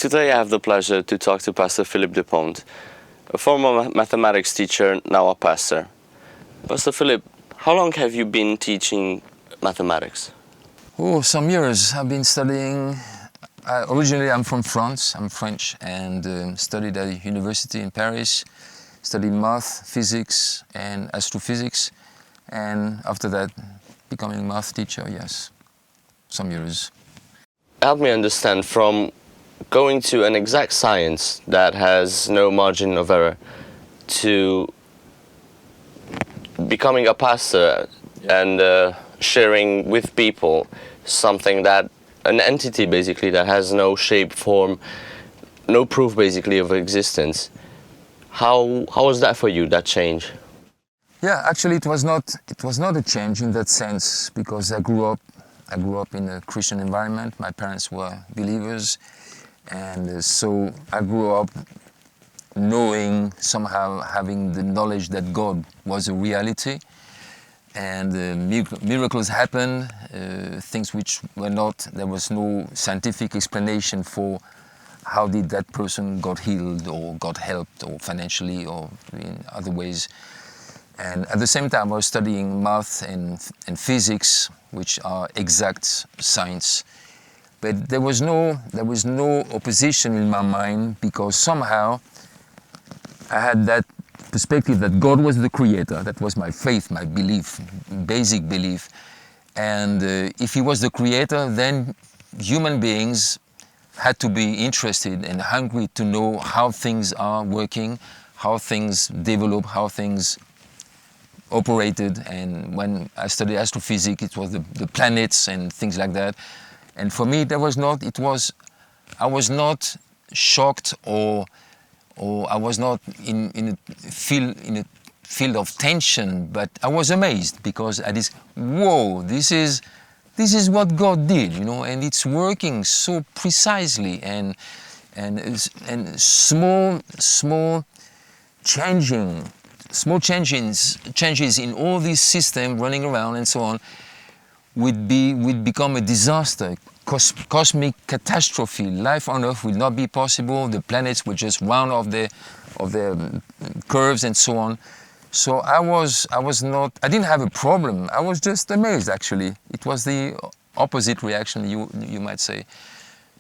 Today I have the pleasure to talk to Pastor Philip Dupont, a former mathematics teacher, now a pastor. Pastor Philip, how long have you been teaching mathematics? Oh, some years. I've been studying. Originally, I'm from France. I'm French, and studied at a university in Paris. Studied math, physics, and astrophysics. And after that, becoming math teacher. Yes, some years. Help me understand, from going to an exact science that has no margin of error to becoming a pastor and sharing with people something that, an entity basically that has no shape, form, no proof basically of existence. How was that for you, that change? Yeah, actually it was not a change in that sense, because I grew up in a Christian environment. My parents were believers, and so I grew up knowing, somehow having the knowledge that God was a reality, and miracles happened, things which were not, there was no scientific explanation for how did that person got healed or got helped, or financially or in other ways. And at the same time I was studying math and physics, which are exact science. But there was no opposition in my mind, because somehow I had that perspective that God was the creator. That was my faith, my belief, basic belief. And if he was the creator, then human beings had to be interested and hungry to know how things are working, how things develop, how things operated. And when I studied astrophysics, it was the planets and things like that. And for me, I was not shocked, or I was not in a field of tension, but I was amazed, because I just, whoa, this is what God did, you know, and it's working so precisely, and small changes in all this system running around and so on would become a disaster, cosmic catastrophe. Life on Earth would not be possible. The planets would just round off their curves and so on. So I didn't have a problem. I was just amazed, actually. It was the opposite reaction, you might say.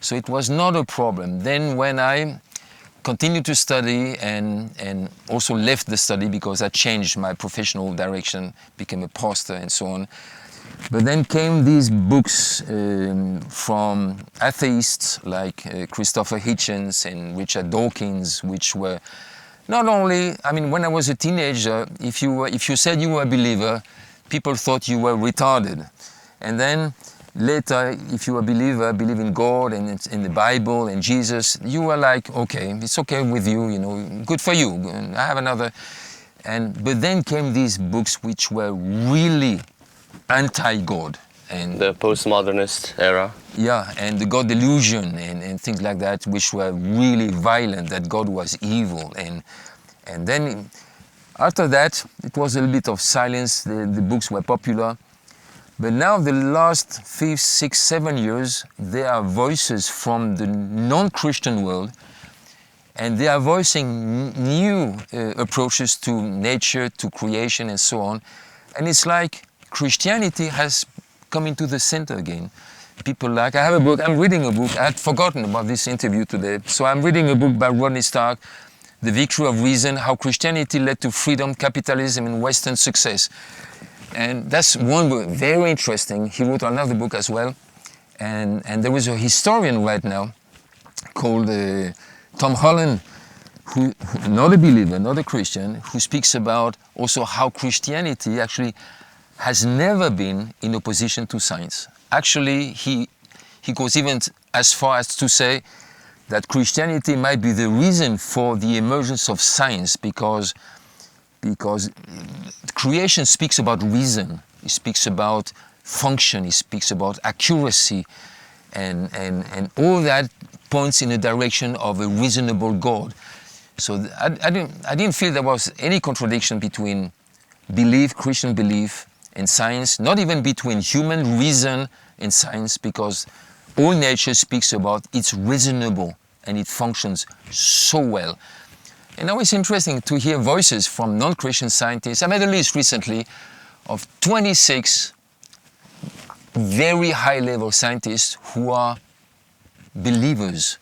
So it was not a problem. Then when I continued to study and also left the study, because I changed my professional direction, became a pastor and so on. But then came these books from atheists like Christopher Hitchens and Richard Dawkins, which were not only, I mean, when I was a teenager, if you said you were a believer, people thought you were retarded. And then later, if you were a believer, believe in God and in the Bible and Jesus, you were like, okay, it's okay with you, you know, good for you. I have another. But then came these books which were really anti-God. And the postmodernist era. Yeah, and the God delusion and things like that, which were really violent, that God was evil. And then after that, it was a little bit of silence. The books were popular. But now the last 5, 6, 7 years, there are voices from the non-Christian world, and they are voicing new approaches to nature, to creation and so on. And it's like Christianity has come into the center again. People like, I have a book, I'm reading a book, I had forgotten about this interview today, so I'm reading a book by Rodney Stark, The Victory of Reason, How Christianity Led to Freedom, Capitalism and Western Success. And that's one book, very interesting. He wrote another book as well. And there is a historian right now called Tom Holland, who, not a believer, not a Christian, who speaks about also how Christianity actually has never been in opposition to science. Actually, he goes even as far as to say that Christianity might be the reason for the emergence of science, because creation speaks about reason, it speaks about function, it speaks about accuracy, and all that points in the direction of a reasonable God. So I didn't feel there was any contradiction between belief, Christian belief, and science, not even between human reason and science, because all nature speaks about it's reasonable. and it functions so well. And now it's interesting to hear voices from non-Christian scientists. I made a list recently of 26 very high-level scientists who are believers,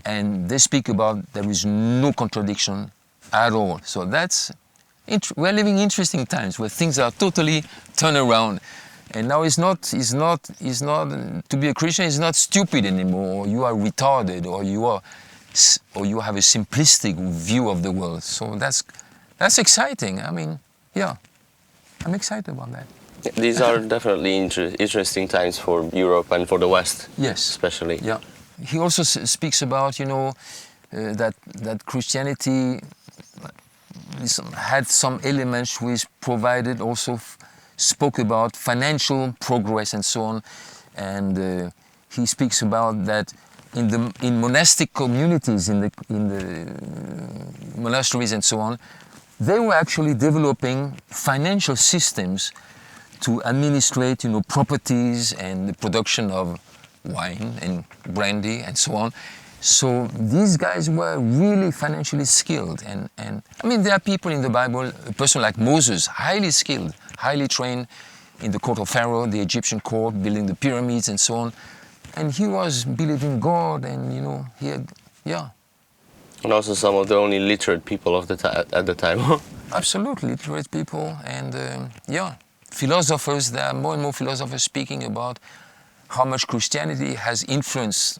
and they speak about there is no contradiction at all. So we're living interesting times where things are totally turned around. And now it's not to be a Christian is not stupid anymore, or you are retarded, or you have a simplistic view of the world. So that's exciting. I mean, yeah, I'm excited about that. These are definitely interesting times for Europe and for the West. Yes, especially. Yeah, he also speaks about that Christianity had some elements which provided also spoke about financial progress and so on, and he speaks about that in monastic communities, in the monasteries and so on, they were actually developing financial systems to administrate, properties and the production of wine and brandy and so on. So these guys were really financially skilled, and I mean, there are people in the Bible, a person like Moses, highly skilled, highly trained in the court of Pharaoh, the Egyptian court, building the pyramids and so on. And he was believing God, and And also some of the only literate people of at the time. Absolutely, literate people, and philosophers. There are more and more philosophers speaking about how much Christianity has influenced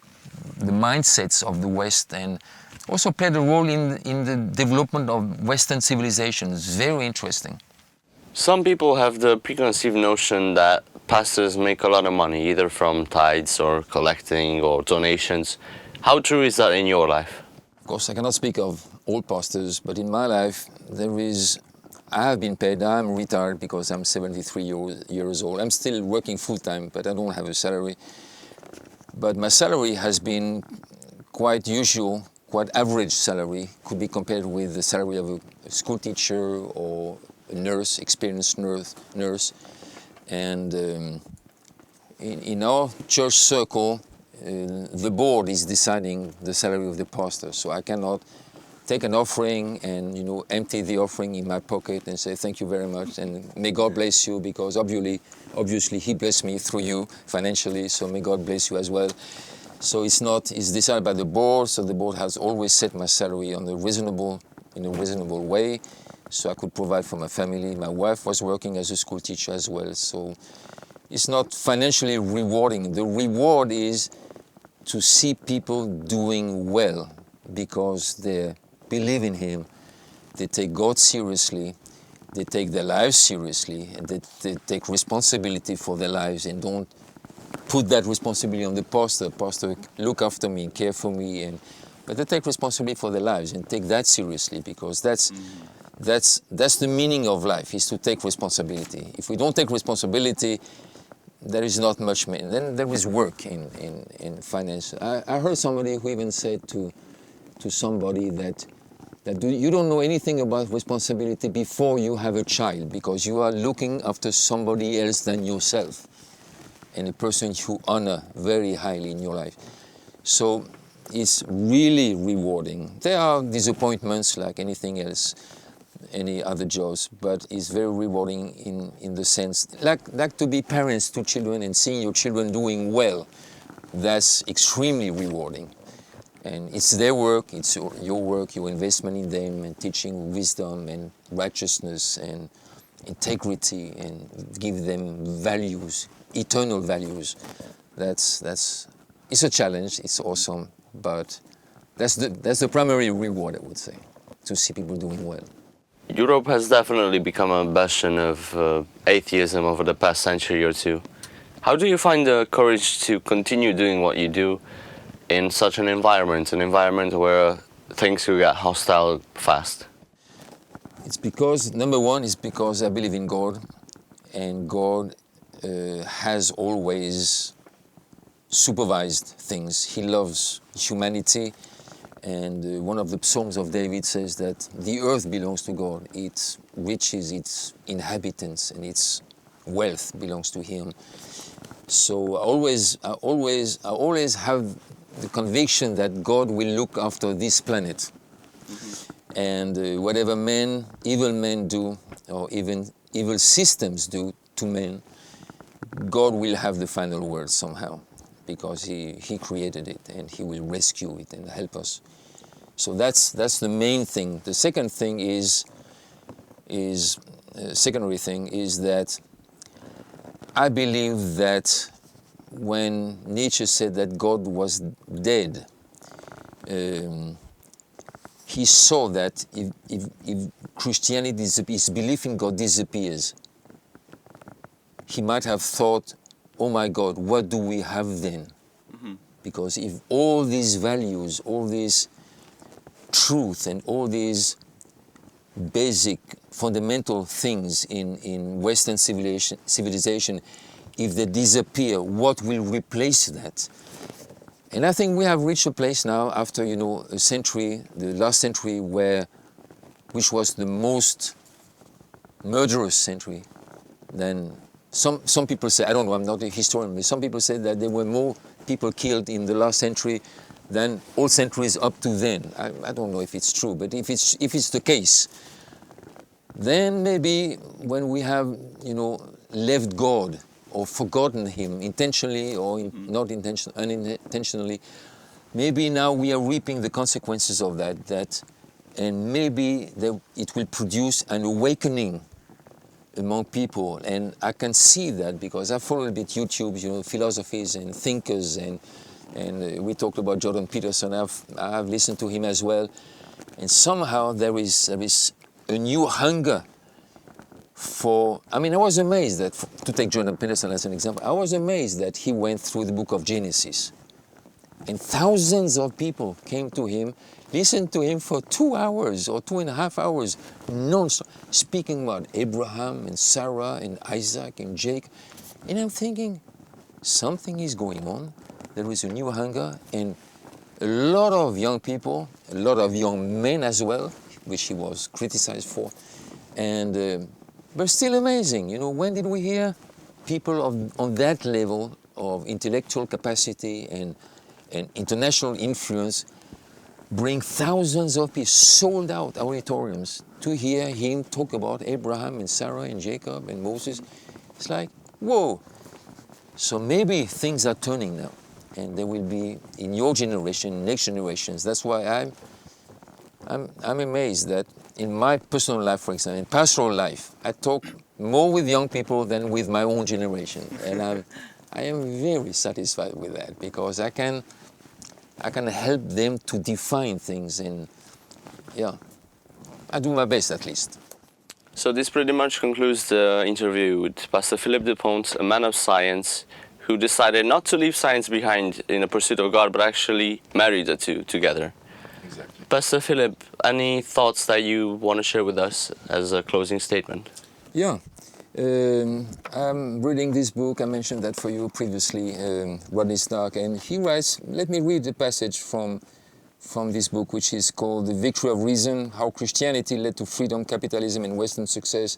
the mindsets of the West, and also played a role in the development of Western civilizations. Very interesting. Some people have the preconceived notion that pastors make a lot of money, either from tithes or collecting or donations. How true is that in your life? Of course, I cannot speak of all pastors, but in my life, I have been paid. I'm retired because I'm 73 years old. I'm still working full-time, but I don't have a salary. But my salary has been quite usual, quite average salary, could be compared with the salary of a school teacher or a nurse, experienced nurse. And in our church circle, the board is deciding the salary of the pastor. So I cannot take an offering and empty the offering in my pocket and say thank you very much and may God bless you, because obviously he blessed me through you financially, so may God bless you as well. So it's decided by the board. So the board has always set my salary in a reasonable way, so I could provide for my family. My wife was working as a school teacher as well, so it's not financially rewarding. The reward is to see people doing well because they believe in him, they take God seriously, they take their lives seriously, and they take responsibility for their lives and don't put that responsibility on the pastor. Pastor, look after me, care for me, but they take responsibility for their lives and take that seriously, because that's the meaning of life, is to take responsibility. If we don't take responsibility, there is not much. Then there is work in finance. I heard somebody who even said to somebody that you don't know anything about responsibility before you have a child, because you are looking after somebody else than yourself, and a person you honor very highly in your life. So it's really rewarding. There are disappointments like anything else, any other jobs, but it's very rewarding in the sense, like to be parents to children and seeing your children doing well. That's extremely rewarding. And it's their work, it's your work, your investment in them, and teaching wisdom and righteousness and integrity, and give them values, eternal values. It's a challenge, it's awesome, but that's the primary reward, I would say, to see people doing well. Europe has definitely become a bastion of atheism over the past century or two. How do you find the courage to continue doing what you do in such an environment where things will get hostile fast? It's because, number one, is because I believe in God, and God has always supervised things. He loves humanity, and one of the Psalms of David says that the earth belongs to God. Its riches, its inhabitants, and its wealth belongs to Him. So I always have the conviction that God will look after this planet. And whatever evil men do, or even evil systems do to men, God will have the final word somehow, because He created it, and He will rescue it and help us. So that's the main thing. The second thing secondary thing is that I believe that when Nietzsche said that God was dead, he saw that if Christianity, his belief in God disappears, he might have thought, oh my God, what do we have then? Because if all these values, all these truth and all these basic fundamental things in Western civilization, if they disappear, what will replace that? And I think we have reached a place now after, a century, the last century, which was the most murderous century. Then some people say, I don't know, I'm not a historian, but some people say that there were more people killed in the last century than all centuries up to then. I don't know if it's true, but if it's the case, then maybe when we have, left God or forgotten Him intentionally or not unintentionally, maybe now we are reaping the consequences of that, and maybe it will produce an awakening among people. And I can see that because I follow a bit YouTube, philosophies and thinkers, and we talked about Jordan Peterson. I've listened to him as well, and somehow there is a new hunger for. I mean, I was amazed that, to take Jordan Peterson as an example, I was amazed that he went through the book of Genesis, and thousands of people came to him, listened to him for 2 hours or 2.5 hours, non-stop, speaking about Abraham and Sarah and Isaac and Jacob. And I'm thinking, something is going on. There is a new hunger, and a lot of young people, a lot of young men as well, which he was criticized for, and but still amazing. When did we hear people on that level of intellectual capacity and international influence bring thousands of people, sold out auditoriums, to hear him talk about Abraham and Sarah and Jacob and Moses? It's like, whoa. So maybe things are turning now, and there will be in your generation, next generations. That's why I'm amazed that in my personal life, for example, in pastoral life, I talk more with young people than with my own generation, and I am very satisfied with that, because I can help them to define things, and yeah, I do my best at least. So this pretty much concludes the interview with Pastor Philip Dupont, a man of science who decided not to leave science behind in a pursuit of God, but actually married the two together. Exactly. Pastor Philip, any thoughts that you want to share with us as a closing statement? Yeah. I'm reading this book, I mentioned that for you previously, Rodney Stark, and he writes, let me read the passage from this book, which is called The Victory of Reason, How Christianity Led to Freedom, Capitalism and Western Success.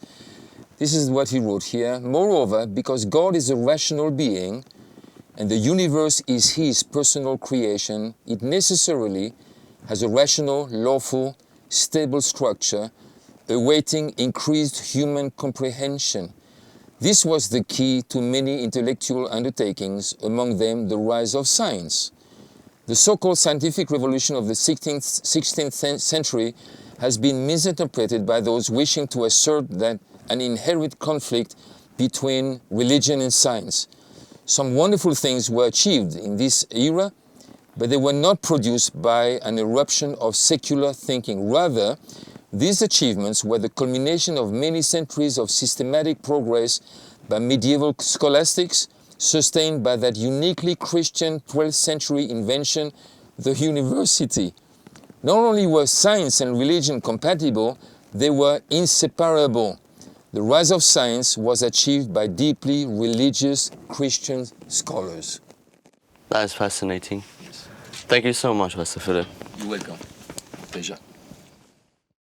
This is what he wrote here. Moreover, because God is a rational being and the universe is His personal creation, it necessarily has a rational, lawful, stable structure awaiting increased human comprehension. This was the key to many intellectual undertakings, among them the rise of science. The so-called scientific revolution of the 16th century has been misinterpreted by those wishing to assert that an inherent conflict between religion and science. Some wonderful things were achieved in this era, but they were not produced by an eruption of secular thinking. Rather, these achievements were the culmination of many centuries of systematic progress by medieval scholastics, sustained by that uniquely Christian 12th century invention, the university. Not only were science and religion compatible, they were inseparable. The rise of science was achieved by deeply religious Christian scholars. That is fascinating. Thank you so much, Pastor Philip. You're welcome. Pleasure.